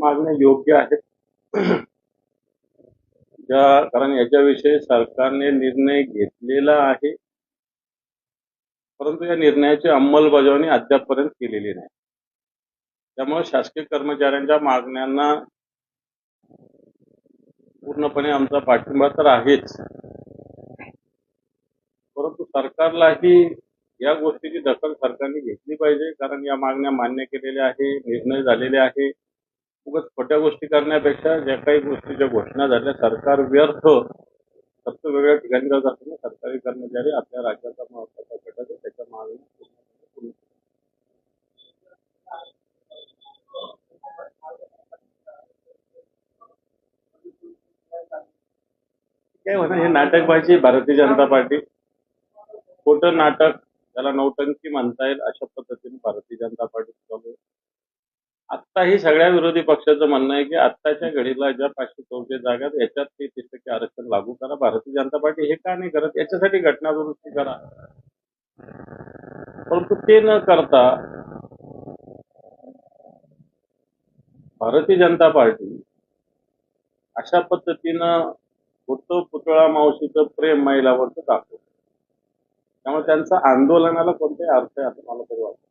मागण्या योग्य आहेत. कारण याच्याविषयी सरकारने निर्णय घेतलेला आहे, परंतु या निर्णयाची अंमलबजावणी अद्यापपर्यंत केलेली नाही. त्यामुळे शासकीय कर्मचाऱ्यांच्या मागण्यांना पूर्णपणे आमचा पाठिंबा तर आहेच, परंतु सरकारलाही या गोष्टीची दखल सरकारने घेतली पाहिजे. कारण या मागण्या मान्य केलेल्या आहे, निर्णय झालेले आहे. उगाच खोट्या गोष्टी करण्यापेक्षा ज्या काही गोष्टीच्या घोषणा झाल्या, सरकार व्यर्थ फक्त वेगळ्या ठिकाणी जात असताना सरकारी कर्मचारी आपल्या राज्याचा महत्वाचा घटक आहे, त्याच्या मागण्या काय होणार, हे नाटकबाजी भारतीय जनता पार्टी, खोटं नाटक, त्याला नौटंकी म्हणता येईल, अशा पद्धतीने भारतीय जनता पार्टी चालू आहे. आत्ताही सगळ्या विरोधी पक्षाचं म्हणणं आहे की आत्ताच्या घडीला ज्या 514 जागा आहेत याच्यात 33% आरक्षण लागू करा. भारतीय जनता पार्टी हे का नाही करत? याच्यासाठी घटना दुरुस्ती करा. परंतु ते न करता भारतीय जनता पार्टी अशा पद्धतीनं होतं पुतळा मावशीचं प्रेम महिलावरच दाखवतो. त्यामुळे त्यांचा आंदोलनाला कोणताही अर्थ आहे असं मला तरी वाटतं.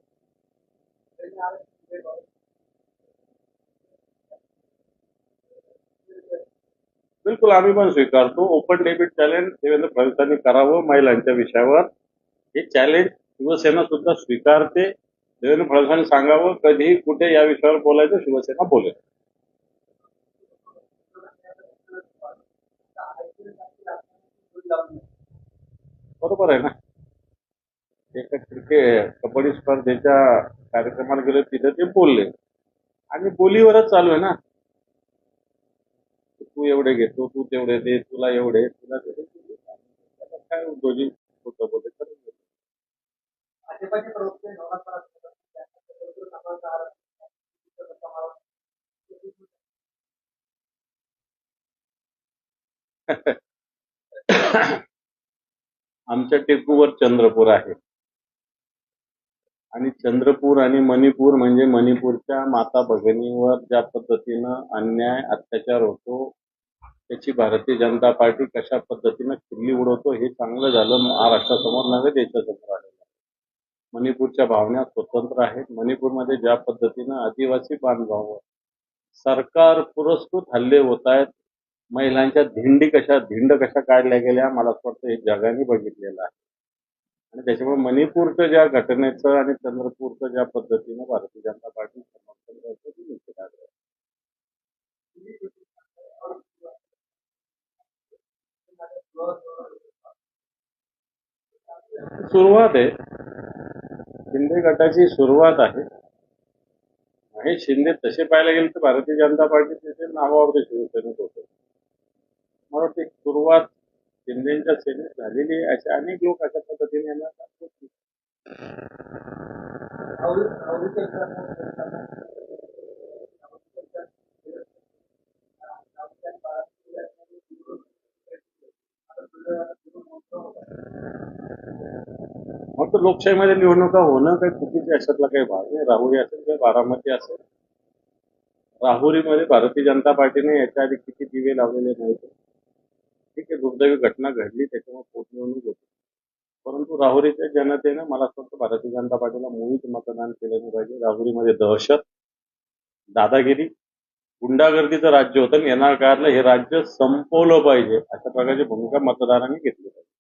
बिलकुल, आम्ही पण स्वीकारतो. ओपन डेबिट चॅलेंज देवेंद्र फडणवीसांनी करावं महिलांच्या विषयावर. हे चॅलेंज शिवसेना सुद्धा स्वीकारते. देवेंद्र फडणवीसांनी सांगावं कधी कुठे या विषयावर बोलायचं, शिवसेना बोलेल. बरोबर आहे ना. एका कबड्डी स्पर्धेच्या कार्यक्रमाला गेले, तिथे ते बोलले आणि बोलीवरच चालू आहे ना. तू एवढे घेतो, तू तेवढे दे, तुला एवढे, तुला तेवढे, काय दोन्ही होतं बोलते. आमच्या टेकूवर चंद्रपूर आहे आणि चंद्रपूर आणि मणिपूर म्हणजे मणिपूरच्या माता भगिनीवर ज्या पद्धतीनं अन्याय अत्याचार होतो त्याची भारतीय जनता पार्टी कशा पद्धतीनं खिल्ली उडवतो हे चांगलं झालं महाराष्ट्रासमोर नव्हे, देशासमोर आलेलं आहे. मणिपूरच्या भावना स्वतंत्र आहेत. मणिपूरमध्ये ज्या पद्धतीनं आदिवासी बांधवांवर सरकार पुरस्कृत हल्ले होत आहेत, महिलांच्या धिंड कशा काढल्या गेल्या, मला असं वाटतं हे जगाने बघितलेलं आहे. आणि त्याच्यामुळे मणिपूरच्या ज्या घटनेचं आणि चंद्रपूरचं ज्या पद्धतीनं भारतीय जनता पार्टी समर्थन करते ती निश्चित आहे. सुरुवात आहे, शिंदे गटाची सुरुवात आहे. महेश शिंदे तसे पाहायला गेले तर भारतीय जनता पार्टी त्याचे नावावर शिवसेनेत होते. मला वाटतं सुरुवात शिंदेच्या सेनेत झालेली आहे. असे अनेक लोक अशा पद्धतीने येणार. मग तर लोकशाहीमध्ये निवडणुका होणं काही चुकीचे अशातला काही भाग नाही. राहुरी असेल किंवा बारामती असेल, राहुरीमध्ये भारतीय जनता पार्टीने याच्या आधी किती दिवे लावलेले नव्हते. ठीक आहे, दुर्दैवी घटना घडली त्याच्यामुळे पोटनिवडणूक होती, परंतु राहुरीच्या जनतेनं मला असं वाटतं भारतीय जनता पार्टीला मुळीच मतदान केलं नाही पाहिजे. राहुरीमध्ये दहशत, दादागिरी, गुंडागर्दीचं राज्य होतं. येणार काळातलं हे राज्य संपवलं पाहिजे अशा प्रकारची भूमिका मतदारांनी घेतली पाहिजे.